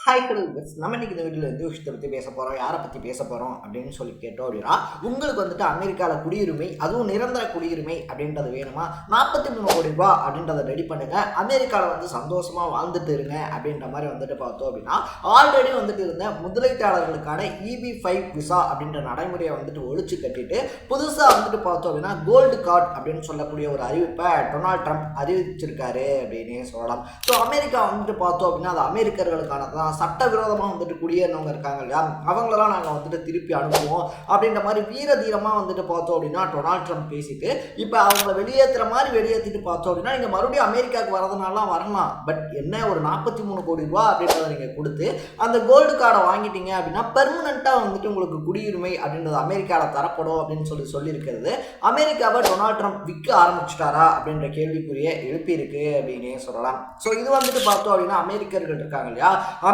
Hi கடவுள்ஸ், நம்ம இன்னைக்கு இந்த வீடியோவில் எந்த விஷயத்தை பற்றி பேச போகிறோம், யாரை பற்றி பேச போகிறோம் அப்படின்னு சொல்லி கேட்டோம் அப்படின்னா, உங்களுக்கு வந்துட்டு அமெரிக்காவில் குடியுரிமை, அதுவும் நிரந்தர குடியுரிமை அப்படின்றது வேணுமா, 43 கோடி ரூபா அப்படின்றத ரெடி பண்ணுங்க, அமெரிக்காவில் வந்து சந்தோஷமாக வாழ்ந்துட்டு இருங்க அப்படின்ற மாதிரி வந்துட்டு பார்த்தோம் அப்படின்னா, ஆல்ரெடி வந்துட்டு இருந்த முதலீட்டாளர்களுக்கான EB-5 விசா அப்படின்ற நடைமுறையை வந்துட்டு ஒழிச்சு கட்டிட்டு புதுசாக வந்துட்டு பார்த்தோம் அப்படின்னா கோல்டு கார்டு அப்படின்னு சொல்லக்கூடிய ஒரு அறிவிப்பை டொனால்ட் ட்ரம்ப் அறிவிச்சிருக்காரு அப்படின்னு சொல்லலாம். ஸோ அமெரிக்கா வந்துட்டு பார்த்தோம் அப்படின்னா அது அமெரிக்கர்களுக்கானதான். சட்டவிரோதமாக வந்துட்டு குடியேறினவங்க இருக்காங்க இல்லையா, அவங்களெல்லாம் நாங்கள் வந்துட்டு திருப்பி அனுப்புவோம் அப்படின்ற மாதிரி வீர தீரமாக வந்துட்டு பார்த்தோம் அப்படின்னா டொனால்ட் ட்ரம்ப் பேசிட்டு இப்போ அவங்கள வெளியேற்றுற மாதிரி வெளியேற்றிட்டு பார்த்தோம் அப்படின்னா நீங்கள் மறுபடியும் அமெரிக்காவுக்கு வரதுனாலாம் வரலாம், பட் என்ன ஒரு 43 கோடி ரூபா அப்படின்றத நீங்கள் கொடுத்து அந்த கோல்டு கார்டை வாங்கிட்டீங்க அப்படின்னா பெர்மனண்ட்டாக வந்துட்டு உங்களுக்கு குடியுரிமை அப்படின்றது அமெரிக்காவில் தரப்படும் அப்படின்னு சொல்லியிருக்கிறது. அமெரிக்காவை டொனால்ட் ட்ரம்ப் விற்க ஆரம்பிச்சிட்டாரா அப்படின்ற கேள்விக்குரிய எழுப்பியிருக்கு அப்படின்னே சொல்லலாம். ஸோ இது வந்துட்டு பார்த்தோம் அப்படின்னா அமெரிக்கர்கள் இருக்காங்க இல்லையா,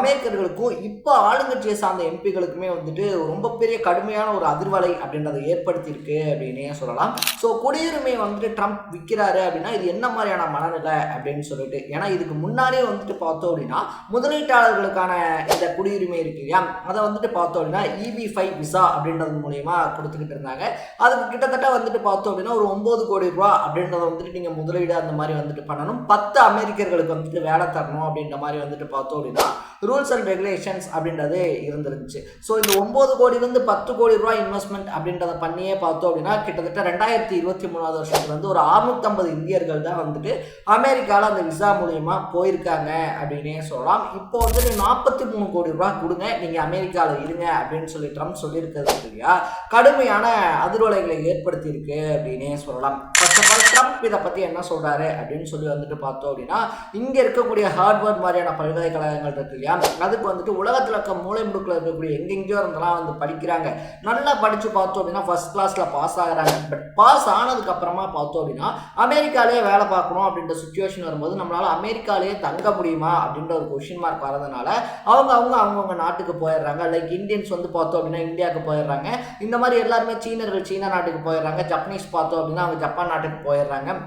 அமெரிக்கர்களுக்கும் இப்போ ஆளுங்கட்சியை சார்ந்த எம்பிகளுக்குமே வந்துட்டு ரொம்ப பெரிய கடுமையான ஒரு அதிர்வலை அப்படின்றத ஏற்படுத்தியிருக்கு அப்படின்னே சொல்லலாம். ஸோ குடியுரிமையை வந்துட்டு ட்ரம்ப் விற்கிறாரு அப்படின்னா இது என்ன மாதிரியான மனநிலை அப்படின்னு சொல்லிட்டு, ஏன்னா இதுக்கு முன்னாடியே வந்துட்டு பார்த்தோம் அப்படின்னா முதலீட்டாளர்களுக்கான இந்த குடியுரிமை இருக்கு இல்லையா, அதை வந்துட்டு பார்த்தோம் அப்படின்னா EB-5 விசா அப்படின்றது மூலயமா கொடுத்துக்கிட்டு இருந்தாங்க. அதுக்கு கிட்டத்தட்ட வந்துட்டு பார்த்தோம் அப்படின்னா ஒரு 9 கோடி ரூபா அப்படின்றத வந்துட்டு நீங்கள் முதலீடு அந்த மாதிரி வந்துட்டு பண்ணணும், 10 அமெரிக்கர்களுக்கு வந்துட்டு வேலை தரணும் அப்படின்ற மாதிரி வந்துட்டு பார்த்தோம் அப்படின்னா ரூல்ஸ் அண்ட் ரெகுலேஷன்ஸ் அப்படின்றது இருந்துருந்துச்சு. ஸோ இந்த 9 கோடியிலிருந்து 10 கோடி ரூபாய் இன்வெஸ்ட்மெண்ட் அப்படின்றத பண்ணியே பார்த்தோம் அப்படின்னா கிட்டத்தட்ட 2023 வருஷத்துல வந்து ஒரு 650 இந்தியர்கள் தான் வந்துட்டு அமெரிக்காவில் அந்த விசா மூலயமா போயிருக்காங்க அப்படின்னே சொல்லலாம். இப்போ வந்துட்டு 43 கோடி ரூபாய் கொடுங்க, நீங்கள் அமெரிக்காவில் இருங்க அப்படின்னு சொல்லி ட்ரம்ப் சொல்லியிருக்கிறது இல்லையா, கடுமையான அதிர்வலைகளை ஏற்படுத்தியிருக்கு அப்படின்னே சொல்லலாம். ஃபர்ஸ்ட் ஆஃப் ஆல் ட்ரம்ப் இதை பற்றி என்ன சொல்கிறாரு அப்படின்னு சொல்லி வந்துட்டு பார்த்தோம் அப்படின்னா, இங்கே இருக்கக்கூடிய ஹார்வர்ட் மாதிரியான பல்கலைக்கழகங்கள் இருக்கு இல்லையா, அதுக்கு வந்துட்டு உலகத்தில் இருக்க மூலை முடுக்கில் இருக்கக்கூடிய எங்கெங்கேயோ இருந்தெல்லாம் வந்து படிக்கிறாங்க, நல்லா படித்து பார்த்தோம் அப்படின்னா ஃபர்ஸ்ட் கிளாஸில் பாஸ் ஆகிறாங்க. பட் பாஸ் ஆனதுக்கு அப்புறமா பார்த்தோம் அப்படின்னா அமெரிக்காலேயே வேலை பார்க்கணும் அப்படின்ற சுச்சுவேஷன் வரும்போது நம்மளால் அமெரிக்காலேயே தங்க முடியுமா அப்படின்ற ஒரு கொஸ்டின் மார்க் வரதுனால அவங்கவுங்க நாட்டுக்கு போயிடுறாங்க. லைக் இந்தியன்ஸ் வந்து பார்த்தோம் அப்படின்னா இந்தியாவுக்கு போயிடுறாங்க, இந்த மாதிரி எல்லாருமே சீனர்கள் சீனா நாட்டுக்கு போயிடுறாங்க, ஜப்பனீஸ் பார்த்தோம் அப்படின்னா அவங்க ஜப்பான் நாட்டுக்கு போயிடுறாங்க.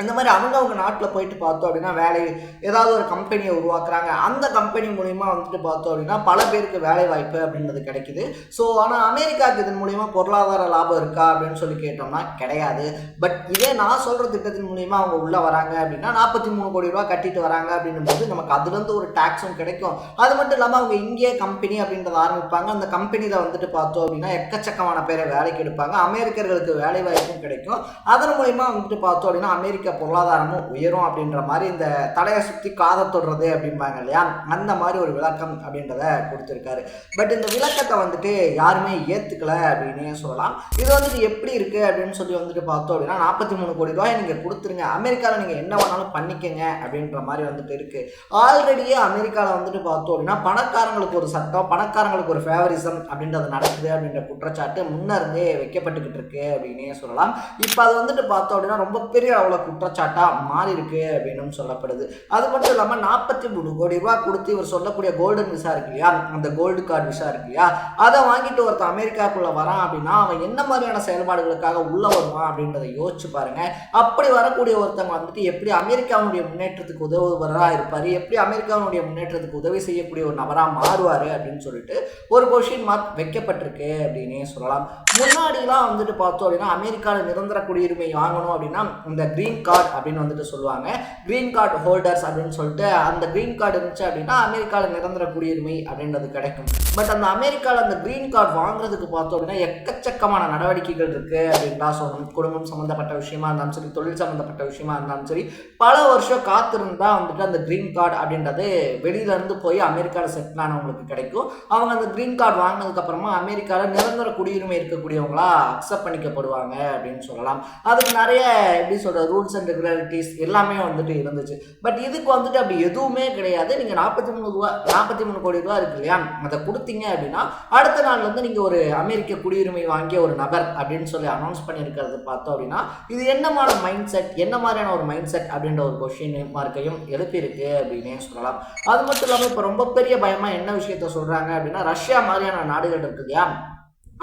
இந்த மாதிரி அவங்க நாட்டில் போயிட்டு பார்த்தோம் அப்படின்னா வேலை ஏதாவது ஒரு கம்பெனியை உருவாக்குறாங்க, அந்த கம்பெனி மூலிமா வந்துட்டு பார்த்தோம் அப்படின்னா பல பேருக்கு வேலை வாய்ப்பு அப்படின்றது கிடைக்குது. ஸோ ஆனால் அமெரிக்காவுக்கு இதன் மூலிமா பொருளாதார லாபம் இருக்கா அப்படின்னு சொல்லி கேட்டோம்னா கிடையாது. பட் இதே நான் சொல்கிற திட்டத்தின் மூலிமா அவங்க உள்ளே வராங்க அப்படின்னா 43 கோடி ரூபா கட்டிட்டு வராங்க அப்படின்னும் போது நமக்கு அதுலேருந்து ஒரு டேக்ஸும் கிடைக்கும். அது மட்டும் இல்லாமல் அவங்க இங்கேயே கம்பெனி அப்படின்றத ஆரம்பிப்பாங்க, அந்த கம்பெனியில் வந்துட்டு பார்த்தோம் அப்படின்னா எக்கச்சக்கமான பேரை வேலைக்கு எடுப்பாங்க, அமெரிக்கர்களுக்கு வேலை வாய்ப்பும் கிடைக்கும். அதன் மூலிமா வந்துட்டு பார்த்தோம் அப்படின்னா அமெரிக்க பொருளாதாரமும் உயரும் அப்படின்ற மாதிரி இந்த தலையை சுற்றி காதை தொடுறது அப்படிம்பாங்க இல்லையா, அந்த மாதிரி ஒரு விளக்கம் அப்படின்றத கொடுத்துருக்காரு. பட் இந்த விளக்கத்தை வந்துட்டு யாருமே ஏற்றுக்கல அப்படின்னே சொல்லலாம். இது வந்துட்டு எப்படி இருக்கு அப்படின்னு சொல்லி வந்துட்டு பார்த்தோம் அப்படின்னா 43 கோடி ரூபாய் நீங்கள் கொடுத்துருங்க, அமெரிக்காவில் நீங்கள் என்ன வேணாலும் பண்ணிக்கங்க அப்படின்ற மாதிரி வந்துட்டு இருக்கு. ஆல்ரெடியே அமெரிக்காவில் வந்துட்டு பார்த்தோம் அப்படின்னா பணக்காரங்களுக்கு ஒரு சட்டம், பணக்காரங்களுக்கு ஒரு ஃபேவரிசம் அப்படின்றது நடக்குது அப்படின்ற குற்றச்சாட்டு முன்னருந்தே வைக்கப்பட்டுக்கிட்டு இருக்கு அப்படின்னே சொல்லலாம். இப்போ அது வந்துட்டு பார்த்தோம் அப்படின்னா ரொம்ப பெரிய அவ்வளோ குற்றச்சாட்டா மாறி இருக்கு அப்படின்னு சொல்லப்படுது. அது மட்டும் இல்லாமல் 43 கோடி ரூபாய் கொடுத்து இவர் சொல்லக்கூடிய கோல்டன் விசா இருக்கு இல்லையா, அந்த கோல்டு கார்டு விசா இருக்கு இல்லையா, அதை வாங்கிட்டு ஒருத்தர் அமெரிக்காக்குள்ள வரான் அப்படின்னா அவன் என்ன மாதிரியான செயல்பாடுகளுக்காக உள்ள வருவான் அப்படின்றத யோசிச்சு பாருங்க. அப்படி வரக்கூடிய ஒருத்தவங்க வந்துட்டு எப்படி அமெரிக்காவுடைய முன்னேற்றத்துக்கு உதவுவராக இருப்பாரு, எப்படி அமெரிக்காவுடைய முன்னேற்றத்துக்கு உதவி செய்யக்கூடிய ஒரு நபராக மாறுவாரு அப்படின்னு சொல்லிட்டு ஒரு கொஸ்டின் மார்க் வைக்கப்பட்டிருக்கு அப்படின்னே சொல்லலாம். முன்னாடிலாம் வந்துட்டு பார்த்தோம் அப்படின்னா அமெரிக்காவில் நிரந்தர குடியுரிமை வாங்கணும் அப்படின்னா இந்த கிரீன் கார்டு அப்படின்னு வந்துட்டு சொல்லுவாங்க, கிரீன் கார்டு ஹோல்டர்ஸ் அப்படின்னு சொல்லிட்டு அந்த கிரீன் கார்டு இருந்துச்சு அப்படின்னா அமெரிக்காவில் நிரந்தர குடியுரிமை அப்படின்றது கிடைக்கும். பட் அந்த அமெரிக்காவில் அந்த கிரீன் கார்டு வாங்குறதுக்கு பார்த்தோம் அப்படின்னா எக்கச்சக்கமான நடவடிக்கைகள் இருக்கு அப்படின்டா சொல்லணும். குடும்பம் சம்மந்தப்பட்ட விஷயமா இருந்தாலும் சரி, தொழில் சம்மந்தப்பட்ட விஷயமா இருந்தாலும் சரி, பல வருஷம் காத்திருந்தா வந்துட்டு அந்த கிரீன் கார்டு அப்படின்றது வெளியிலேருந்து போய் அமெரிக்காவில் செட்டில் ஆனவங்களுக்கு கிடைக்கும். அவங்க அந்த கிரீன் கார்டு வாங்கினதுக்கு அப்புறமா அமெரிக்காவில் நிரந்தர குடியுரிமை இருக்கக்கூடியவங்களா அக்செப்ட் பண்ணிக்கப்படுவாங்க அப்படின்னு சொல்லலாம். அதுக்கு நிறைய எப்படி சொல்ற ரூல்ஸ் அண்ட் ரெகுலாரிட்டிஸ் எல்லாமே வந்துட்டு இருந்துச்சு. பட் இதுக்கு வந்துட்டு அப்படி எதுவுமே கிடையாது. நீங்கள் 43 கோடி ரூபா இருக்கு இல்லையா, அதை கொடுத்தீங்க அப்படின்னா அடுத்த நாள் வந்து நீங்கள் ஒரு அமெரிக்க குடியுரிமை வாங்கிய ஒரு நபர் அப்படின்னு சொல்லி அனௌன்ஸ் பண்ணியிருக்கிறது பார்த்தோம் அப்படின்னா இது என்னமான மைண்ட் செட், என்ன மாதிரியான ஒரு மைண்ட் செட் அப்படின்ற ஒரு கொஸ்டின் மார்க்கையும் எழுப்பியிருக்கு அப்படின்னே சொல்லலாம். அது மட்டும் இல்லாமல் இப்போ ரொம்ப பெரிய பயமாக என்ன விஷயத்த சொல்கிறாங்க அப்படின்னா ரஷ்யா மாதிரியான நாடுகள் இருக்கு இல்லையா,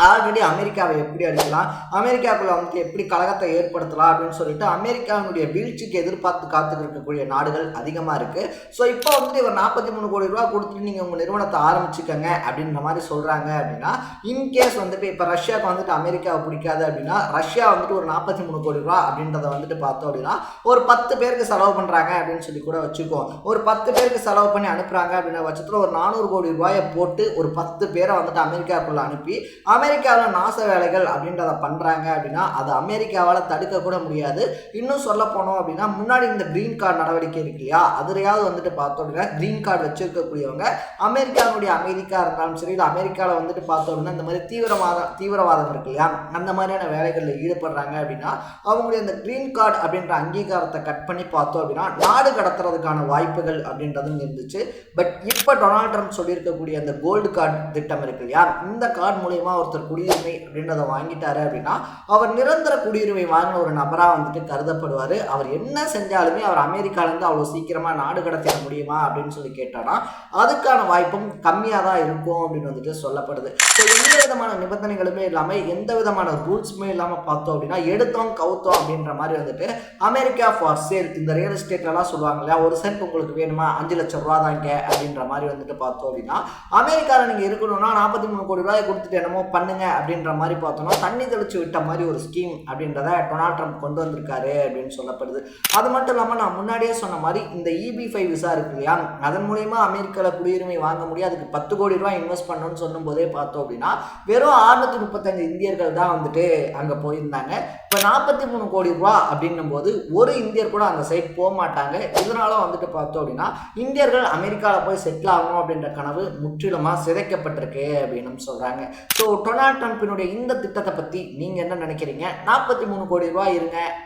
ஆல்ரெடி அமெரிக்காவை எப்படி அடிக்கலாம், அமெரிக்காவுக்குள்ள வந்துட்டு எப்படி கலகத்தை ஏற்படுத்தலாம் அப்படின்னு சொல்லிட்டு அமெரிக்காவுடைய வீழ்ச்சிக்கு எதிர்பார்த்து காத்துட்டு இருக்கக்கூடிய நாடுகள் அதிகமாக இருக்குது. ஸோ இப்போ வந்துட்டு இவர் 43 கோடி ரூபா கொடுத்துட்டு நீங்கள் உங்கள் நிறுவனத்தை ஆரம்பிச்சுக்கங்க அப்படின்ற மாதிரி சொல்கிறாங்க. அப்படின்னா இன்கேஸ் வந்துட்டு இப்போ ரஷ்யாவுக்கு வந்துட்டு அமெரிக்காவை பிடிக்காது அப்படின்னா ரஷ்யா வந்துட்டு ஒரு 43 கோடி ரூபா அப்படின்றத வந்துட்டு பார்த்தோம் அப்படின்னா ஒரு 10 பேருக்கு செலவு பண்ணுறாங்க அப்படின்னு சொல்லி கூட வச்சுக்கோம். ஒரு 10 பேருக்கு செலவு பண்ணி அனுப்புகிறாங்க அப்படின்ற பட்சத்தில் ஒரு 400 கோடி ரூபாயை போட்டு ஒரு 10 பேரை வந்துட்டு அமெரிக்காவுக்குள்ள அனுப்பி அமெரிக்காவில் நாச வேலைகள் அப்படின்றத பண்ணுறாங்க அப்படின்னா அது அமெரிக்காவால் தடுக்க கூட முடியாது. இன்னும் சொல்ல போனோம் அப்படின்னா முன்னாடி இந்த கிரீன் கார்டு நடவடிக்கை இருக்கு இல்லையா, அதுலையாவது வந்துட்டு பார்த்தோம் அப்படின்னா கிரீன் கார்டு வச்சிருக்கக்கூடியவங்க அமெரிக்காவுடைய அமெரிக்கா இருந்தாலும் சரி, இல்லை அமெரிக்காவில் வந்துட்டு பார்த்தோம் அப்படின்னா இந்த மாதிரி தீவிரவாதம் இருக்கு இல்லையா, அந்த மாதிரியான வேலைகளில் ஈடுபடுறாங்க அப்படின்னா அவங்களுடைய அந்த கிரீன் கார்டு அப்படின்ற அங்கீகாரத்தை கட் பண்ணி பார்த்தோம் அப்படின்னா நாடு கடத்துறதுக்கான வாய்ப்புகள் அப்படின்றதும் இருந்துச்சு. பட் இப்போ டொனால்ட் ட்ரம்ப் சொல்லியிருக்கக்கூடிய அந்த கோல்டு கார்டு திட்டம் இருக்கு இல்லையா, இந்த கார்டு மூலயமா ஒருத்தர் குடியுரிமை அப்படின்றத வாங்கிட்டாரு அப்படின்னா அவர் நிரந்தர குடியுரிமை வாங்கின ஒரு நபராக வந்துட்டு கருதப்படுவார். அவர் என்ன செஞ்சாலுமே அவர் அமெரிக்காவிலேருந்து அவ்வளோ சீக்கிரமாக நாடு கடத்திட முடியுமா அப்படின்னு சொல்லி கேட்டானா அதுக்கான வாய்ப்பும் கம்மியாக தான் இருக்கும் அப்படின்னு வந்துட்டு சொல்லப்படுது. ஸோ எந்த விதமான நிபந்தனைகளுமே இல்லாமல் எந்த விதமான ரூல்ஸுமே இல்லாமல் பார்த்தோம் அப்படின்னா எடுத்தோம் கவுத்தோம் அப்படின்ற மாதிரி வந்துட்டு அமெரிக்கா ஃபார் சேல் இந்த ரியல் எஸ்டேட்லாம் சொல்லுவாங்க இல்லையா, ஒரு சென்ட் உங்களுக்கு வேணுமா 5 லட்சம் ரூபா தாங்க அப்படின்ற மாதிரி வந்துட்டு பார்த்தோம் அப்படின்னா அமெரிக்காவில் நீங்கள் இருக்கணும்னா 43 கோடி ரூபாய் கொடுத்துட்டு என்னமோ பண்ணுங்க அப்படின்ற மாதிரி பார்த்தோம்னா தண்ணி தெளிச்சு விட்ட மாதிரி ஒரு ஸ்கீம் அப்படின்றத டொனால்ட் ட்ரம்ப் கொண்டு வந்திருக்காரு அப்படின்னு சொல்லப்படுது. அது மட்டும் இல்லாமல் நான் முன்னாடியே சொன்ன மாதிரி இந்த EB-5 விசா இருக்கு இல்லையா, அதன் மூலயமா அமெரிக்காவில் குடியுரிமை வாங்க முடியும். அதுக்கு 10 கோடி ரூபாய் இன்வெஸ்ட் பண்ணணும்னு சொல்லும் போதே பார்த்தோம் அப்படின்னா வெறும் 635 இந்தியர்கள் தான் வந்துட்டு அங்கே போயிருந்தாங்க. இப்போ 43 கோடி ரூபா அப்படின்னும் போது ஒரு இந்தியர் கூட அந்த சைட் போக மாட்டாங்க. இதனால வந்துட்டு பார்த்தோம் அப்படின்னா இந்தியர்கள் அமெரிக்காவில் போய் செட்டில் ஆகணும் அப்படின்ற கனவு முற்றிலுமாக சிதைக்கப்பட்டிருக்கு அப்படின்னு சொல்கிறாங்க. ஸோ டொனால்ட் ட்ரம்பினுடைய இந்த திட்டத்தை பற்றி நீங்கள் என்ன நினைக்கிறீங்க? 43 கோடி ரூபாய்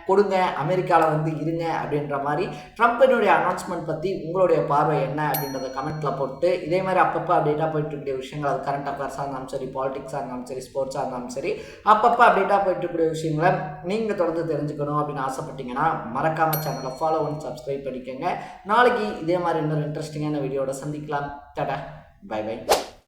கொடுங்க அமெரிக்காவில் வந்து இருங்க அப்படின்ற மாதிரி ட்ரம்பினுடைய அனௌன்ஸ்மெண்ட் பற்றி உங்களுடைய பார்வை என்ன அப்படின்றத கமெண்ட்டில் போட்டு இதே மாதிரி அப்பப்போ அப்டேட்டாக போயிட்டு இருக்கக்கூடிய விஷயங்கள், அது கரண்ட் அஃபேர்ஸாக இருந்தாலும் சரி, பாலிடிக்ஸாக இருந்தாலும் சரி, ஸ்போர்ட்ஸாக இருந்தாலும் சரி, அப்பப்போ அப்டேட்டாக போயிட்டு இருக்கக்கூடிய விஷயங்களை நீங்கள் தொடர்ந்து தெரிஞ்சுக்கணும் அப்படின்னு ஆசைப்பட்டீங்கன்னா மறக்காமல் சேனலை ஃபாலோ பண்ணி சப்ஸ்கிரைப் பண்ணிக்கோங்க. நாளைக்கு இதே மாதிரி இன்னொரு இன்ட்ரெஸ்டிங்கான வீடியோட சந்திக்கலாம். டாடா, பை பை.